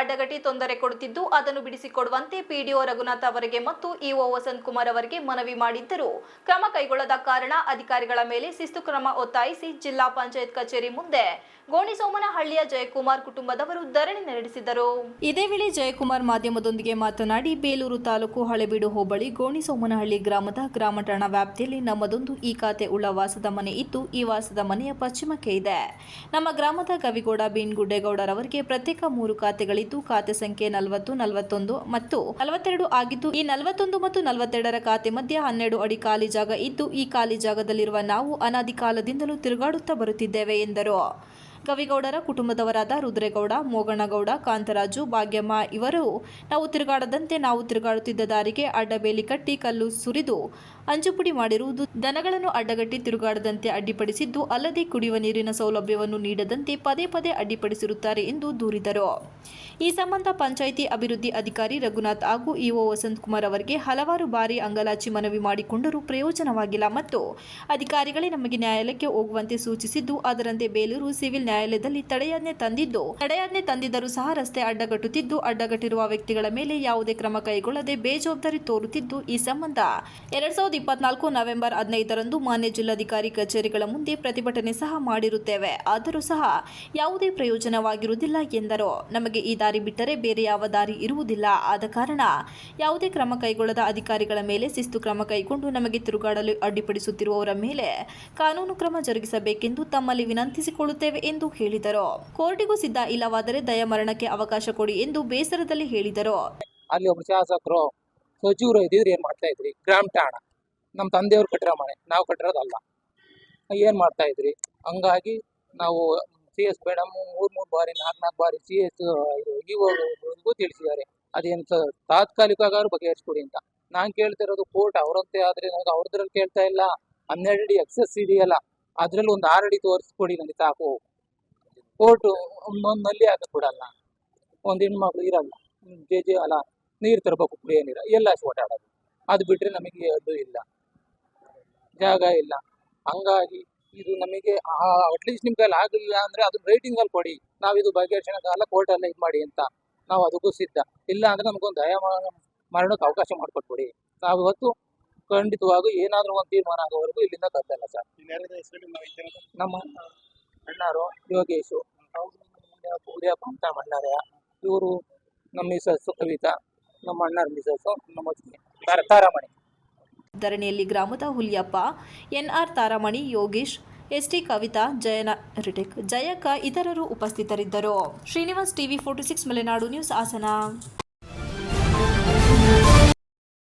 ಅಡ್ಡಗಟ್ಟಿ ತೊಂದರೆ ಕೊಡುತ್ತಿದ್ದು ಅದನ್ನು ಬಿಡಿಸಿಕೊಡುವಂತೆ ಪಿಡಿಒ ರಘುನಾಥ್ ಅವರಿಗೆ ಮತ್ತು ಇಒ ವಸಂತ್ ಕುಮಾರ್ ಅವರಿಗೆ ಮನವಿ ಮಾಡಿದ್ದರೂ ಕ್ರಮ ಕೈಗೊಳ್ಳದ ಕಾರಣ ಅಧಿಕಾರಿಗಳ ಮೇಲೆ ಶಿಸ್ತು ಕ್ರಮ ಒತ್ತಾಯಿಸಿ ಜಿಲ್ಲಾ ಪಂಚಾಯತ್ ಕಚೇರಿ ಮುಂದೆ ಗೋಣಿಸೋಮನಹಳ್ಳಿಯ ಜಯಕುಮಾರ್ ಕುಟುಂಬದವರು ಧರಣಿ ನಡೆಸಿದರು. ಇದೇ ವೇಳೆ ಜಯಕುಮಾರ್ ಮಾಧ್ಯಮದೊಂದಿಗೆ ಮಾತನಾಡಿ, ಬೇಲೂರು ತಾಲೂಕು ಹಳೆಬೀಡು ಹೋಬಳಿ ಗೋಣಿಸೋಮನಹಳ್ಳಿ ಗ್ರಾಮದ ಗ್ರಾಮ ಠಾಣಾ ವ್ಯಾಪ್ತಿಯಲ್ಲಿ ನಮ್ಮದೊಂದು ಈ ಖಾತೆ ಉಳ್ಳ ವಾಸದ ಮನೆ ಇದ್ದು, ಈ ವಾಸದ ಮನೆಯ ಪಶ್ಚಿಮಕ್ಕೆ ಇದೆ. ನಮ್ಮ ಗ್ರಾಮದ ಗವಿಗೌಡ ಬೀನ್ಗುಡ್ಡೇಗೌಡರವರಿಗೆ ಪ್ರತ್ಯೇಕ 3 ಖಾತೆಗಳಿದ್ದು, ಖಾತೆ ಸಂಖ್ಯೆ 40, 41 ಮತ್ತು 42 ಆಗಿದ್ದು, ಈ 41 ಮತ್ತು 42ರ ಖಾತೆ ಮಧ್ಯೆ 12 ಅಡಿ ಖಾಲಿ ಜಾಗ ಇದ್ದು, ಈ ಖಾಲಿ ಜಾಗದಲ್ಲಿರುವ ನಾವು ಅನಾದಿ ಕಾಲದಿಂದಲೂ ತಿರುಗಾಡುತ್ತಾ ಬರುತ್ತಿದ್ದೇವೆ ಎಂದರು. ಗವಿಗೌಡರ ಕುಟುಂಬದವರಾದ ರುದ್ರೇಗೌಡ, ಮೋಗಣ್ಣಗೌಡ, ಕಾಂತರಾಜು, ಭಾಗ್ಯಮ್ಮ ಇವರು ನಾವು ತಿರುಗಾಡದಂತೆ ನಾವು ತಿರುಗಾಡುತ್ತಿದ್ದ ದಾರಿಗೆ ಅಡ್ಡಬೇಲಿ ಕಟ್ಟಿ ಕಲ್ಲು ಸುರಿದು ಅಂಚುಪುಡಿ ಮಾಡಿರುವುದು, ದನಗಳನ್ನು ಅಡ್ಡಗಟ್ಟಿ ತಿರುಗಾಡದಂತೆ ಅಡ್ಡಿಪಡಿಸಿದ್ದು ಅಲ್ಲದೆ ಕುಡಿಯುವ ನೀರಿನ ಸೌಲಭ್ಯವನ್ನು ನೀಡದಂತೆ ಪದೇ ಪದೇ ಅಡ್ಡಿಪಡಿಸಿರುತ್ತಾರೆ ಎಂದು ದೂರಿದರು. ಈ ಸಂಬಂಧ ಪಂಚಾಯಿತಿ ಅಭಿವೃದ್ಧಿ ಅಧಿಕಾರಿ ರಘುನಾಥ್ ಹಾಗೂ ಇಒ ವಸಂತ್ ಕುಮಾರ್ ಅವರಿಗೆ ಹಲವಾರು ಬಾರಿ ಅಂಗಲಾಚಿ ಮನವಿ ಮಾಡಿಕೊಂಡರೂ ಪ್ರಯೋಜನವಾಗಿಲ್ಲ ಮತ್ತು ಅಧಿಕಾರಿಗಳೇ ನಮಗೆ ನ್ಯಾಯಾಲಯಕ್ಕೆ ಹೋಗುವಂತೆ ಸೂಚಿಸಿದ್ದು, ಅದರಂತೆ ಬೇಲೂರು ಸಿವಿಲ್ ನ್ಯಾಯಾಲಯದಲ್ಲಿ ತಡೆಯಾಜ್ಞೆ ತಂದಿದ್ದರೂ ಸಹ ರಸ್ತೆ ಅಡ್ಡಗಟ್ಟುತ್ತಿದ್ದು, ಅಡ್ಡಗಟ್ಟಿರುವ ವ್ಯಕ್ತಿಗಳ ಮೇಲೆ ಯಾವುದೇ ಕ್ರಮ ಕೈಗೊಳ್ಳದೆ ಬೇಜವಾಬ್ದಾರಿ ತೋರುತ್ತಿದ್ದು, ಈ ಸಂಬಂಧ 2024 ನವೆಂಬರ್ 15ರಂದು ಮಾನ್ಯ ಜಿಲ್ಲಾಧಿಕಾರಿ ಕಚೇರಿಗಳ ಮುಂದೆ ಪ್ರತಿಭಟನೆ ಸಹ ಮಾಡಿರುತ್ತೇವೆ. ಆದರೂ ಸಹ ಯಾವುದೇ ಪ್ರಯೋಜನವಾಗಿರುವುದಿಲ್ಲ ಎಂದರು. ನಮಗೆ ಈ ದಾರಿ ಬಿಟ್ಟರೆ ಬೇರೆ ಯಾವ ದಾರಿ ಇರುವುದಿಲ್ಲ. ಆದ ಕಾರಣ ಯಾವುದೇ ಕ್ರಮ ಕೈಗೊಳ್ಳದ ಅಧಿಕಾರಿಗಳ ಮೇಲೆ ಶಿಸ್ತು ಕ್ರಮ ಕೈಗೊಂಡು ನಮಗೆ ತಿರುಗಾಡಲು ಅಡ್ಡಿಪಡಿಸುತ್ತಿರುವವರ ಮೇಲೆ ಕಾನೂನು ಕ್ರಮ ಜರುಗಿಸಬೇಕೆಂದು ತಮ್ಮಲ್ಲಿ ವಿನಂತಿಸಿಕೊಳ್ಳುತ್ತೇವೆ ಎಂದು ಹೇಳಿದರು. ಕೋರ್ಟಿಗೂ ಸಿದ್ಧ, ಇಲ್ಲವಾದರೆ ದಯಾಮರಣಕ್ಕೆ ಅವಕಾಶ ಕೊಡಿ ಎಂದು ಬೇಸರದಲ್ಲಿ ಹೇಳಿದರು. ಅಲ್ಲಿ ಒಬ್ಬ ಶಾಸಕರು ಸಚಿವರು ಇದ್ದಿದ್ರೆ ಏನ್ ಮಾಡ್ತಾ ಇದ್ರಿ? ಗ್ರಾಮ ಠಾಣಾ ನಮ್ಮ ತಂದೆಯವ್ರು ಕಟ್ಟಿರೋ ಮನೆ, ನಾವು ಕಟ್ಟಿರೋದಲ್ಲ. ಏನ್ ಮಾಡ್ತಾ ಇದ್ರಿ? ಹಂಗಾಗಿ ನಾವು CS ಮೇಡಮ್ 3 ಬಾರಿ 4 ಬಾರಿ CS ಇವ್ರಿಗೂ ತಿಳಿಸಿದ್ದಾರೆ. ಅದೇನು ತಾತ್ಕಾಲಿಕವಾಗಿ ಬಗೆಹರಿಸ್ಕೊಡಿ ಅಂತ. ನಾನ್ ಕೇಳ್ತಿರೋದು ಕೋರ್ಟ್ ಅವರಂತೆ ಆದ್ರೆ ನನಗೆ ಅವ್ರದ್ರಲ್ಲಿ ಕೇಳ್ತಾ ಇಲ್ಲ. 12 ಅಡಿ ಎಕ್ಸಸ್ ಇದೆಯಲ್ಲ, ಅದ್ರಲ್ಲಿ ಒಂದು 6 ಅಡಿ ತೋರಿಸ್ಕೊಡಿ ನನಗೆ ಸಾಕು. ಕೋರ್ಟ್ ಒಂದೊಂದು ನಲ್ಲಿ ಹಾಕಕ್ ಬಿಡಲ್ಲ, ಒಂದ್ ಹೆಣ್ಮಕ್ಳು ಇರಲ್ಲ, ಅಲ್ಲ ನೀರು ತರಬೇಕು, ಕುಡಿಯೋ ನೀರು ಎಲ್ಲ ಓಡಾಡೋದು. ಅದು ಬಿಟ್ರೆ ನಮಗೆ ಅದು ಇಲ್ಲ, ಜಾಗ ಇಲ್ಲ. ಹಂಗಾಗಿ ಇದು ನಮಗೆ ಅಟ್ಲೀಸ್ಟ್ ನಿಮ್ ಕೈಲಿ ಆಗಲಿಲ್ಲ ಅಂದ್ರೆ ಅದು ರೈಟಿಂಗ್ ಅಲ್ಲಿ ಕೊಡಿ, ನಾವ್ ಇದು ಬಗೆಹರಿಸೋಣ ಕೋರ್ಟ್ ಅಲ್ಲೇ ಇದು ಮಾಡಿ ಅಂತ ನಾವು ಅದಕ್ಕೂ ಸಿದ್ಧ. ಇಲ್ಲ ಅಂದ್ರೆ ನಮ್ಗೊಂದು ಮರಣಕ್ಕೆ ಅವಕಾಶ ಮಾಡಿಕೊಟ್ಬಿಡಿ. ನಾವು ಇವತ್ತು ಖಂಡಿತವಾಗೂ ಏನಾದ್ರೂ ಒಂದು ತೀರ್ಮಾನ ಆಗೋವರೆಗೂ ಇಲ್ಲಿಂದ ಕದ್ದಲ್ಲ ಸರ್. ನಮ್ಮ ಅಣ್ಣಾರು ಯೋಗೇಶು, ಉದಯಪ್ಪ ಅಂತ ಅಣ್ಣಾರ್ಯ, ಇವರು ನಮ್ಮ ಮಿಸಸ್ಸು ಕವಿತಾ, ನಮ್ಮ ಅಣ್ಣರ ಮಿಸಸ್ಸು ನಮ್ಮ ತಾರಾಮಣಿ. ಧರಣಿಯಲ್ಲಿ ಗ್ರಾಮದ ಹುಲಿಯಪ್ಪ, NR ತಾರಾಮಣಿ, ಯೋಗೇಶ್, ST ಕವಿತಾ, ಜಯಕ್ಕ ಇತರರು ಉಪಸ್ಥಿತರಿದ್ದರು. Srinivas, TV 46 Malenadu news, Hassan.